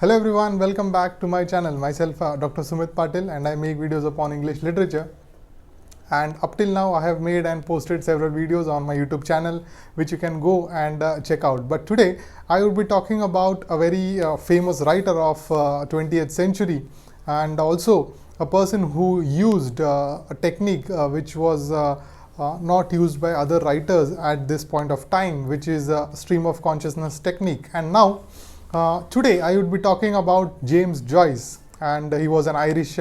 Hello everyone, welcome back to my channel. Myself Dr. Sumeet Patil, and I make videos upon English literature. And up till now I have made and posted several videos on my YouTube channel which you can go and check out. But today I will be talking about a very famous writer of 20th century, and also a person who used a technique which was not used by other writers at this point of time, which is a stream of consciousness technique. And now today I would be talking about James Joyce, and he was an Irish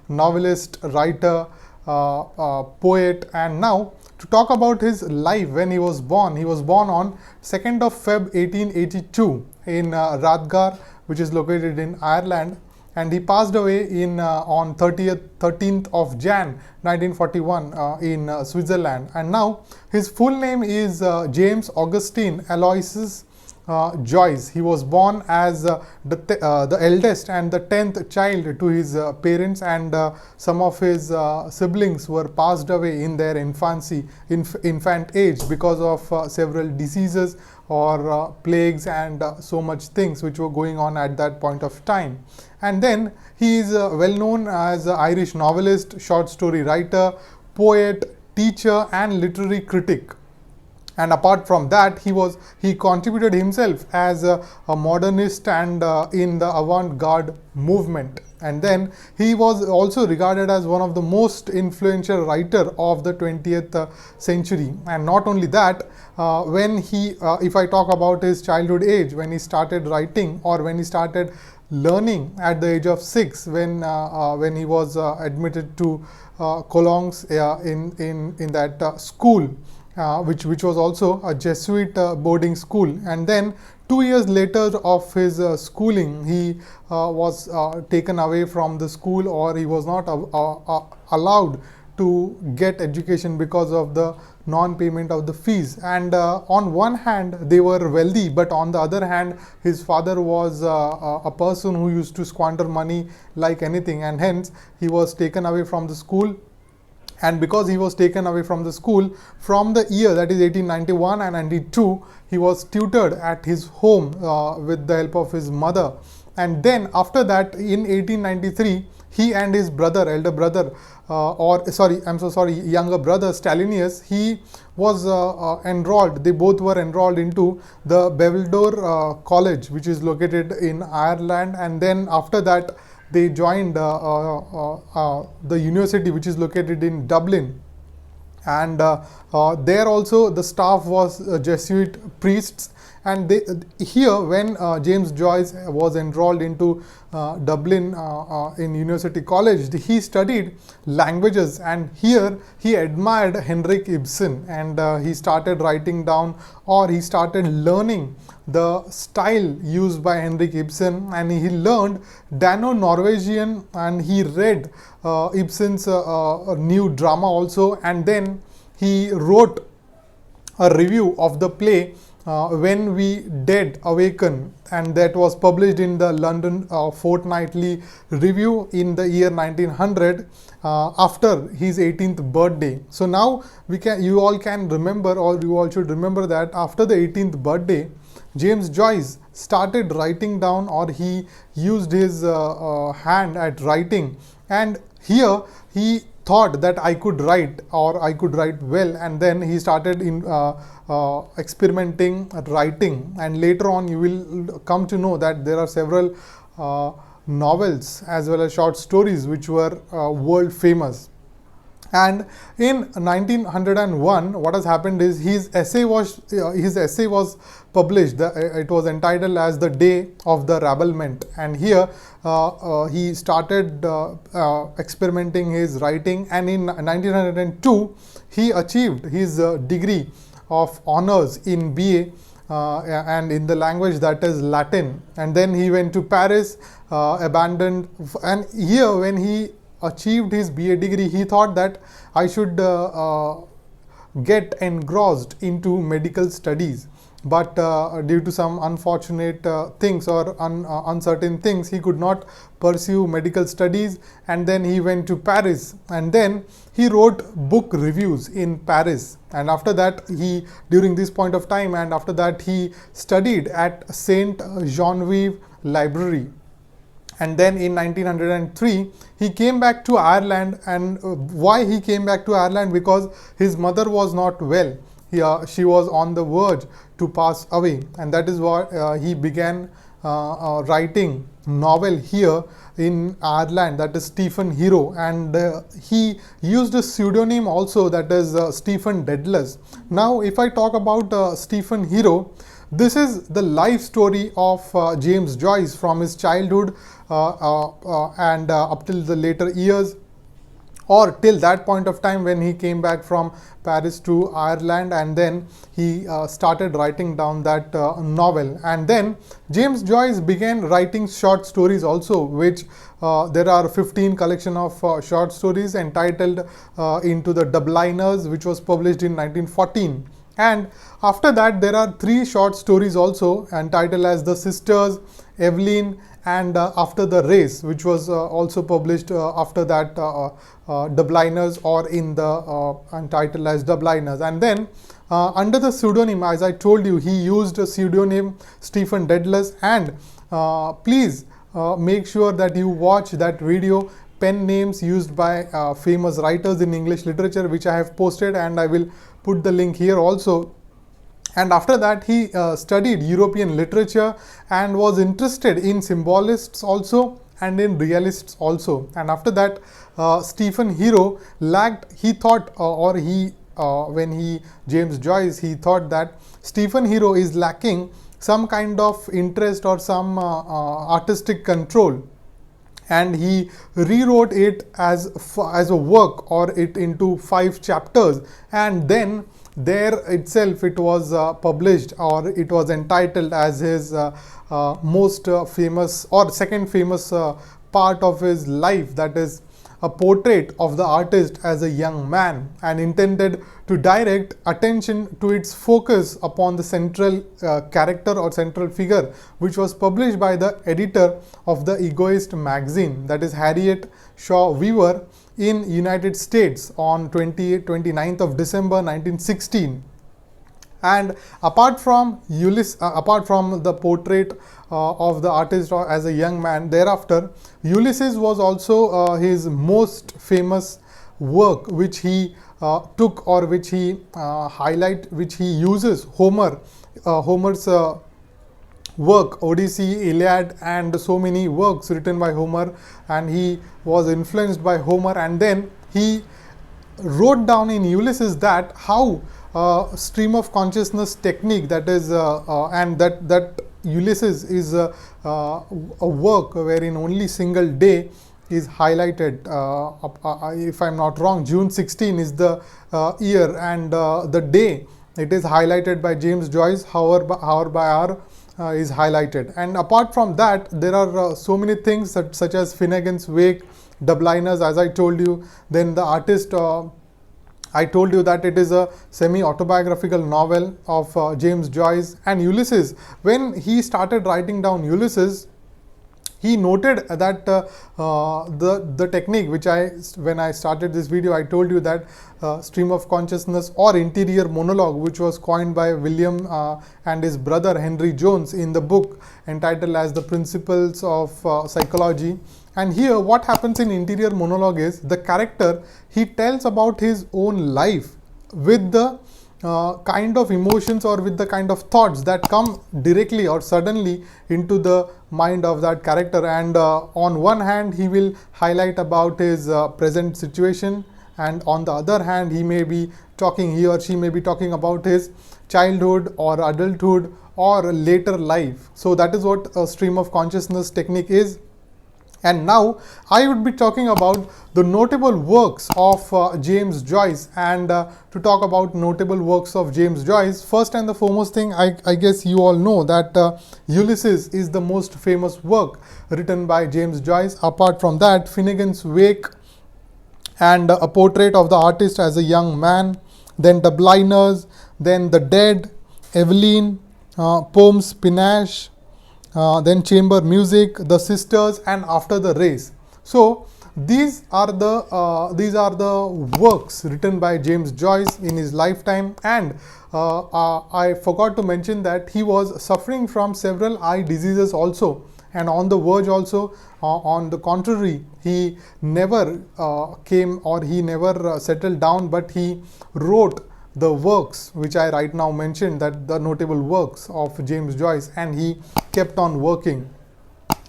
novelist, writer, poet. And now to talk about his life when he was born on 2nd of Feb 1882 in Rathgar, which is located in Ireland, and he passed away in on 13th of Jan 1941 in Switzerland. And now his full name is James Augustine Aloysius Joyce. He was born as the eldest and the 10th child to his parents, and some of his siblings were passed away in their infant age because of several diseases or plagues and so much things which were going on at that point of time. And then he is well known as an Irish novelist, short story writer, poet, teacher and literary critic. And apart from that, he contributed himself as a modernist and in the avant-garde movement. And then he was also regarded as one of the most influential writer of the 20th century. And not only that, when if I talk about his childhood age, when he started writing or when he started learning at the age of 6, when he was admitted to Cologne in that school, which was also a Jesuit boarding school. And then 2 years later of his schooling, he was taken away from the school, or he was not allowed to get education because of the non-payment of the fees. And on one hand they were wealthy, but on the other hand his father was a person who used to squander money like anything, and hence he was taken away from the school. And because he was taken away from the school, from the year that is 1891 and 92, he was tutored at his home with the help of his mother. And then after that, in 1893, he and his younger brother Stalinius, he was enrolled. They both were enrolled into the Belvedere College, which is located in Ireland. And then after that, they joined the university which is located in Dublin, and there also the staff was Jesuit priests. And here when James Joyce was enrolled into Dublin in University College, he studied languages, and here he admired Henrik Ibsen, and he started writing down, or he started learning the style used by Henrik Ibsen, and he learned Dano-Norwegian, and he read Ibsen's new drama also. And then he wrote a review of the play When We Dead Awaken, and that was published in the London Fortnightly Review in the year 1900 after his 18th birthday. So now you all can remember, or you all should remember, that after the 18th birthday, James Joyce started writing down, or he used his hand at writing, and here he thought that I could write, or I could write well, and then he started experimenting at writing. And later on you will come to know that there are several novels as well as short stories which were world famous. And in 1901, what has happened is his essay was published. It was entitled as The Day of the Rabblement, and here he started experimenting his writing. And in 1902 he achieved his degree of honors in BA and in the language that is Latin. And then he went to Paris, abandoned, and here when he achieved his BA degree, he thought that I should get engrossed into medical studies. But due to some unfortunate things or uncertain things, he could not pursue medical studies. And then he went to Paris, and then he wrote book reviews in Paris. And after that, during this point of time, and after that he studied at Saint Genevieve Library. And then in 1903 he came back to Ireland. And why he came back to Ireland? Because his mother was not well. She was on the verge to pass away, and that is why he began writing novel here in Ireland, that is Stephen Hero. And he used a pseudonym also, that is Stephen Dedalus. Now if I talk about Stephen Hero, this is the life story of James Joyce from his childhood and up till the later years, or till that point of time when he came back from Paris to Ireland, and then he started writing down that novel. And then James Joyce began writing short stories also, which there are 15 collection of short stories entitled Into the Dubliners, which was published in 1914. And after that there are 3 short stories also entitled as The Sisters, Evelyn, and After the Race, which was also published after that, Dubliners, or in the entitled as Dubliners. And then under the pseudonym, as I told you, he used a pseudonym Stephen Dedalus. And please make sure that you watch that video, pen names used by famous writers in English literature, which I have posted, and I will put the link here also. And after that he studied European literature and was interested in symbolists also and in realists also. And after that Stephen Hero lacked, he thought, James Joyce, he thought that Stephen Hero is lacking some kind of interest or some artistic control, and he rewrote it as a work, or it into 5 chapters, and then there itself it was published, or it was entitled as his most famous or second famous part of his life, that is a portrait of the artist as a young man, and intended to direct attention to its focus upon the central character or central figure, which was published by the editor of the Egoist magazine, that is Harriet Shaw Weaver, in United States on 29th of December 1916. And apart from the portrait of the artist as a young man, thereafter Ulysses was also his most famous work, which he took, or which he which he uses Homer's work, Odyssey, Iliad, and so many works written by Homer, and he was influenced by Homer. And then he wrote down in Ulysses that how stream of consciousness technique, that is and that Ulysses is a work wherein only single day is highlighted. If I'm not wrong, June 16 is the year, and the day it is highlighted by James Joyce, hour by hour is highlighted. And apart from that, there are so many things such as Finnegan's Wake, Dubliners, as I told you. Then the artist, I told you that it is a semi-autobiographical novel of James Joyce. And Ulysses, when he started writing down Ulysses, he noted that the technique which when I started this video, I told you that stream of consciousness or interior monologue, which was coined by William and his brother Henry Jones in the book entitled as The Principles of Psychology. And here what happens in interior monologue is the character, he tells about his own life with the kind of emotions or with the kind of thoughts that come directly or suddenly into the mind of that character. And on one hand he will highlight about his present situation, and on the other hand he or she may be talking about his childhood or adulthood or later life. So that is what a stream of consciousness technique is. And now I would be talking about the notable works of James Joyce. And to talk about notable works of James Joyce, first and the foremost thing, I guess you all know that Ulysses is the most famous work written by James Joyce. Apart from that, Finnegan's Wake and A Portrait of the Artist as a Young Man, then Dubliners, then The Dead, Evelyn, Poems Pinache, then Chamber Music, The Sisters, and After the Race. So these are the works written by James Joyce in his lifetime. And I forgot to mention that he was suffering from several eye diseases also, and on the verge also. On the contrary, he never came, or he never settled down, but he wrote the works which I right now mentioned, that the notable works of James Joyce, and he kept on working.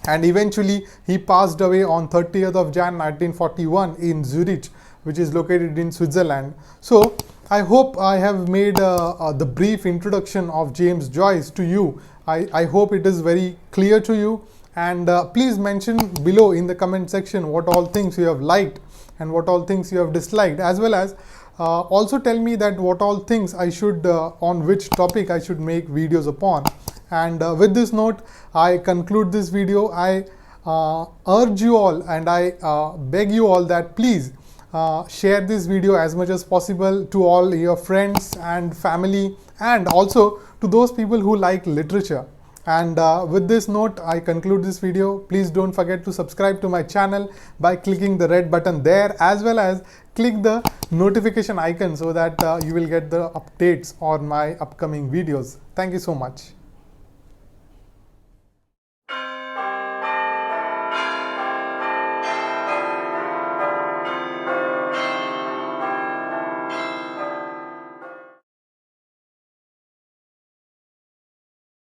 And eventually he passed away on 30th of Jan 1941 in Zurich, which is located in Switzerland. So I hope I have made the brief introduction of James Joyce to you. I hope it is very clear to you, and please mention below in the comment section what all things you have liked and what all things you have disliked, as well as also tell me that what all things I should, on which topic I should make videos upon. And with this note, I conclude this video. I urge you all, and I beg you all, that please share this video as much as possible to all your friends and family, and also to those people who like literature. And with this note, I conclude this video. Please don't forget to subscribe to my channel by clicking the red button there, as well as click the notification icon so that you will get the updates on my upcoming videos. Thank you so much.